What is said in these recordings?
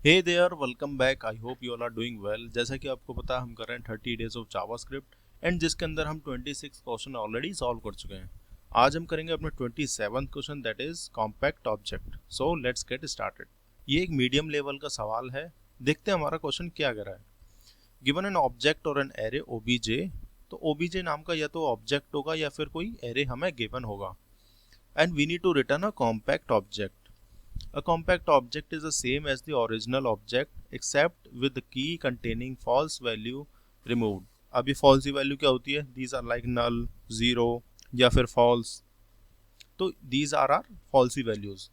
Hey there, welcome back. I hope you all are doing well. जैसा कि आपको पता है हम कर रहे हैं 30 डेज ऑफ जावास्क्रिप्ट एंड जिसके अंदर हम 26 क्वेश्चन ऑलरेडी सॉल्व कर चुके हैं। आज हम करेंगे अपने 27th question, that is compact object. So let's get started. ये एक मीडियम लेवल का सवाल है। देखते हैं हमारा क्वेश्चन क्या कह रहा है। गिवन एन ऑब्जेक्ट और एन एरे ओबीजे, तो ओबीजे नाम का या तो ऑब्जेक्ट होगा या फिर कोई एरे हमें गिवन होगा, and we need to return a compact object. A compact object is the same as the original object except with the key containing false value removed. अब ये false value क्या होती है? These are like null, zero या फिर false. तो these are our false values.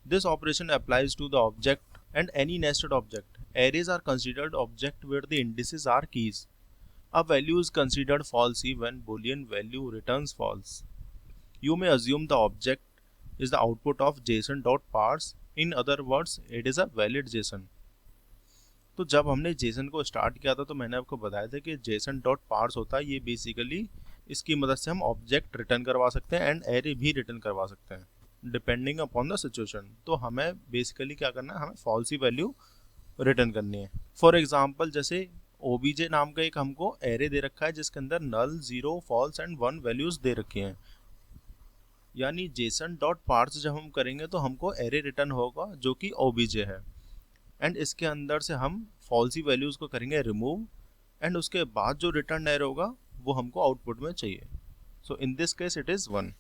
This operation applies to the object and any nested object. Arrays are considered object where the indices are keys. A value is considered false when Boolean value returns false. You may assume the object is the output of JSON.parse. In other words, it is a valid JSON. तो जब हमने JSON को start किया था तो मैंने आपको बताया था कि JSON.parse होता है, ये बेसिकली इसकी मदद से हम ऑब्जेक्ट रिटर्न करवा सकते हैं एंड एरे भी रिटर्न करवा सकते हैं डिपेंडिंग अपॉन द सिचुएशन। तो हमें बेसिकली क्या करना है, हमें फॉल्स ही वैल्यू रिटर्न करनी है। फॉर एग्जाम्पल, जैसे ओबीजे नाम का एक हमको एरे दे रखा है जिसके अंदर null, zero, false and one values दे रखी हैं। यानी JSON.parse जब हम करेंगे तो हमको एरे रिटर्न होगा जो कि ओबीजे है, एंड इसके अंदर से हम फॉल्सी वैल्यूज को करेंगे रिमूव, एंड उसके बाद जो रिटर्न एरे होगा वो हमको आउटपुट में चाहिए। So in this case it is 1।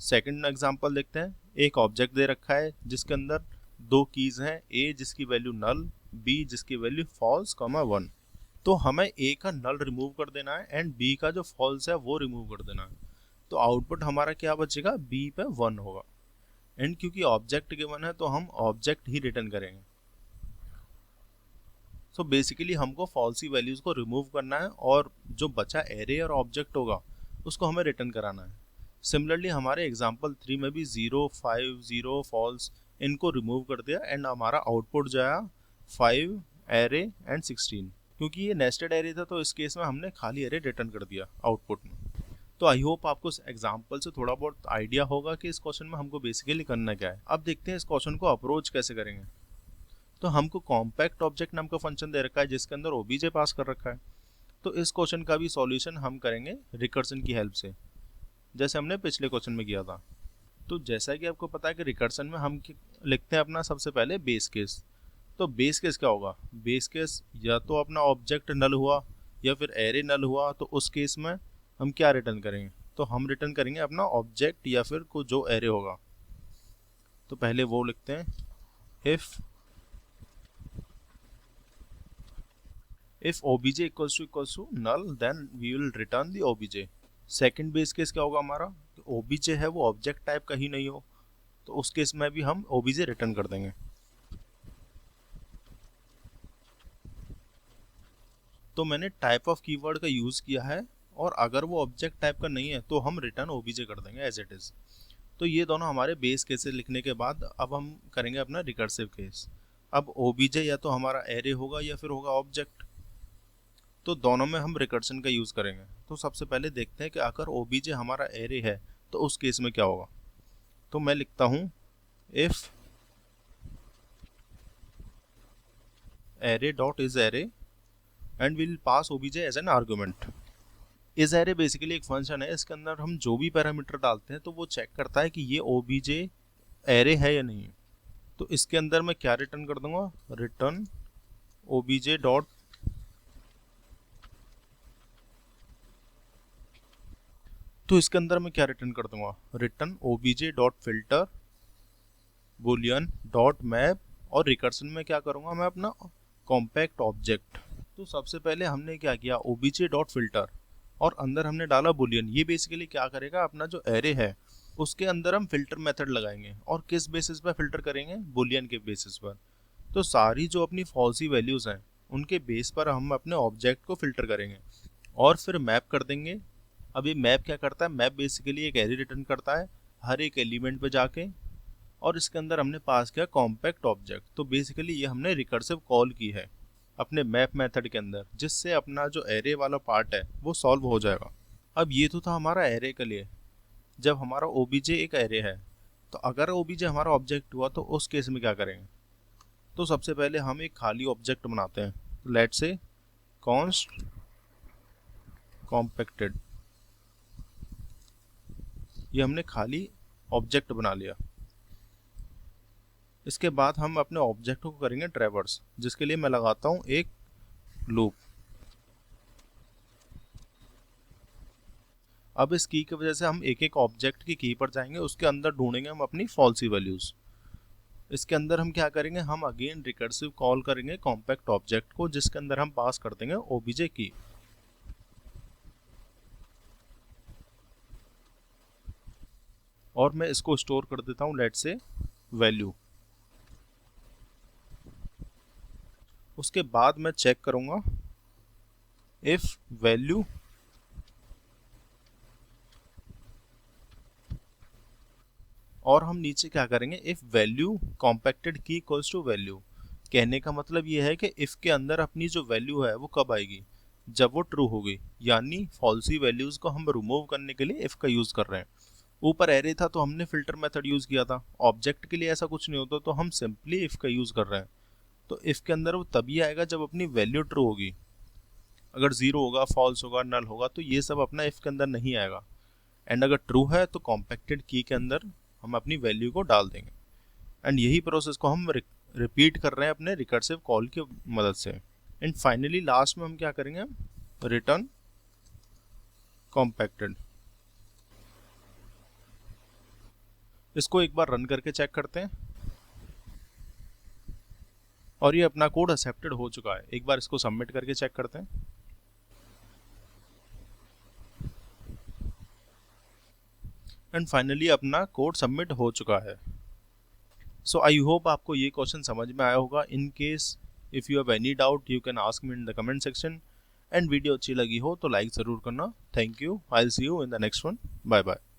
Second example देखते हैं। एक ऑब्जेक्ट दे रखा है जिसके अंदर दो कीज हैं, ए जिसकी वैल्यू नल, बी जिसकी वैल्यू फॉल्स, 1। तो हमें ए का नल रिमूव कर देना है एंड बी का जो फॉल्स है वो रिमूव कर देना है। तो आउटपुट हमारा क्या बचेगा, बी पे 1 होगा। एंड क्योंकि ऑब्जेक्ट गिवन है तो हम ऑब्जेक्ट ही रिटर्न करेंगे। सो बेसिकली हमको फॉल्सी वैल्यूज को रिमूव करना है और जो बचा एरे और ऑब्जेक्ट होगा उसको हमें रिटर्न कराना है। सिमिलरली हमारे एग्जांपल 3 में भी 0, 5, 0, फॉल्स, इनको रिमूव कर दिया एंड हमारा आउटपुट जो आया 5 एरे एंड 16। क्योंकि ये नेस्टेड एरे था तो इस केस में हमने खाली एरे रिटर्न कर दिया आउटपुट में। तो आई होप आपको इस एग्जाम्पल से थोड़ा बहुत आइडिया होगा कि इस क्वेश्चन में हमको बेसिकली करना क्या है। अब देखते हैं इस क्वेश्चन को अप्रोच कैसे करेंगे। तो हमको कॉम्पैक्ट ऑब्जेक्ट नाम का फंक्शन दे रखा है जिसके अंदर ओबीजे पास कर रखा है। तो इस क्वेश्चन का भी सॉल्यूशन हम करेंगे रिकर्सन की हेल्प से, जैसे हमने पिछले क्वेश्चन में किया था। तो जैसा कि आपको पता है कि रिकर्सन में हम लिखते हैं अपना सबसे पहले बेस केस। तो बेस केस क्या होगा, बेस केस या तो अपना ऑब्जेक्ट नल हुआ या फिर एरे नल हुआ, तो उस केस में हम क्या रिटर्न करेंगे, तो हम रिटर्न करेंगे अपना ऑब्जेक्ट या फिर को जो एरे होगा। तो पहले वो लिखते हैं, if OBJ equals to null then we will return the OBJ. Second base case क्या होगा हमारा, ओबीजे है वो ऑब्जेक्ट टाइप का ही नहीं हो, तो उस केस में भी हम ओबीजे रिटर्न कर देंगे। तो मैंने टाइप ऑफ कीवर्ड का यूज किया है, और अगर वो ऑब्जेक्ट टाइप का नहीं है तो हम रिटर्न ओबीजे कर देंगे एज इट इज। तो ये दोनों हमारे बेस केसेस लिखने के बाद अब हम करेंगे अपना रिकर्सिव केस। अब ओबीजे या तो हमारा एरे होगा या फिर होगा ऑब्जेक्ट, तो दोनों में हम रिकर्सन का यूज करेंगे। तो सबसे पहले देखते हैं कि अगर ओबीजे हमारा एरे है तो उस केस में क्या होगा। तो मैं लिखता हूं, if array dot is array and will pass OBJ as an argument. इस एरे बेसिकली एक फंक्शन है, इसके अंदर हम जो भी पैरामीटर डालते हैं तो वो चेक करता है कि ये ओबीजे एरे है या नहीं। तो इसके अंदर मैं क्या रिटर्न कर दूंगा, रिटर्न ओबीजे डॉट, तो इसके अंदर मैं क्या रिटर्न कर दूंगा, return OBJ dot filter Boolean dot map, और रिकर्सन में क्या करूंगा मैं अपना कॉम्पैक्ट ऑब्जेक्ट। तो सबसे पहले हमने क्या किया, ओबीजे डॉट फिल्टर और अंदर हमने डाला बुलियन। ये बेसिकली क्या करेगा, अपना जो एरे है उसके अंदर हम फिल्टर मेथड लगाएंगे, और किस बेसिस पर फिल्टर करेंगे, बुलियन के बेसिस पर। तो सारी जो अपनी फॉल्सी वैल्यूज हैं उनके बेस पर हम अपने ऑब्जेक्ट को फिल्टर करेंगे और फिर मैप कर देंगे। अब ये मैप क्या करता है, मैप बेसिकली एक एरे रिटर्न करता है हर एक एलिमेंट पे जाके, और इसके अंदर हमने पास किया कॉम्पैक्ट ऑब्जेक्ट। तो बेसिकली ये हमने रिकर्सिव कॉल की है अपने मैप मेथड के अंदर, जिससे अपना जो एरे वाला पार्ट है वो सॉल्व हो जाएगा। अब ये तो था हमारा एरे के लिए। जब हमारा ओबीजे एक एरे है तो अगर ओबीजे हमारा ऑब्जेक्ट हुआ तो उस केस में क्या करेंगे, तो सबसे पहले हम एक खाली ऑब्जेक्ट बनाते हैं, लेट्स से कॉन्स्ट कॉम्पैक्टेड, ये हमने खाली ऑब्जेक्ट बना लिया। इसके बाद हम अपने ऑब्जेक्ट को करेंगे ट्रैवर्स, जिसके लिए मैं लगाता हूं एक लूप। अब इस की वजह से हम एक एक ऑब्जेक्ट की की पर जाएंगे, उसके अंदर ढूंढेंगे हम अपनी फॉल्सी वैल्यूज। इसके अंदर हम क्या करेंगे, हम अगेन रिकर्सिव कॉल करेंगे कॉम्पैक्ट ऑब्जेक्ट को, जिसके अंदर हम पास कर देंगे ओबीजे की। और मैं इसको स्टोर कर देता हूं लेट्स से वैल्यू। उसके बाद मैं चेक करूंगा इफ वैल्यू और हम नीचे क्या करेंगे, इफ वैल्यू कॉम्पैक्टेड की इक्वल्स टू वैल्यू। कहने का मतलब ये है कि इफ के अंदर अपनी जो वैल्यू है वो कब आएगी, जब वो ट्रू होगी, यानी फॉल्सी वैल्यूज को हम रिमूव करने के लिए इफ का यूज कर रहे हैं। ऊपर एरे था तो हमने फिल्टर मेथड यूज किया था, ऑब्जेक्ट के लिए ऐसा कुछ नहीं होता तो हम सिंपली इफ का यूज कर रहे हैं। तो इफ के अंदर वो तभी आएगा जब अपनी वैल्यू ट्रू होगी। अगर जीरो होगा, फॉल्स होगा, नल होगा तो ये सब अपना इफ के अंदर नहीं आएगा। एंड अगर ट्रू है तो कॉम्पैक्टेड की के अंदर हम अपनी वैल्यू को डाल देंगे। एंड यही प्रोसेस को हम रिपीट कर रहे हैं अपने रिकर्सिव कॉल की मदद से। एंड फाइनली लास्ट में हम क्या करेंगे, रिटर्न कॉम्पैक्टेड। इसको एक बार रन करके चेक करते हैं और ये अपना कोड एक्सेप्टेड हो चुका है। एक बार इसको सबमिट करके चेक करते हैं। एंड फाइनली अपना कोड सबमिट हो चुका है। सो आई होप आपको ये क्वेश्चन समझ में आया होगा। In case if you have any doubt you can ask me in the comment section. And video अच्छी लगी हो तो लाइक ज़रूर करना। Thank you, I will see you in the next one. Bye bye.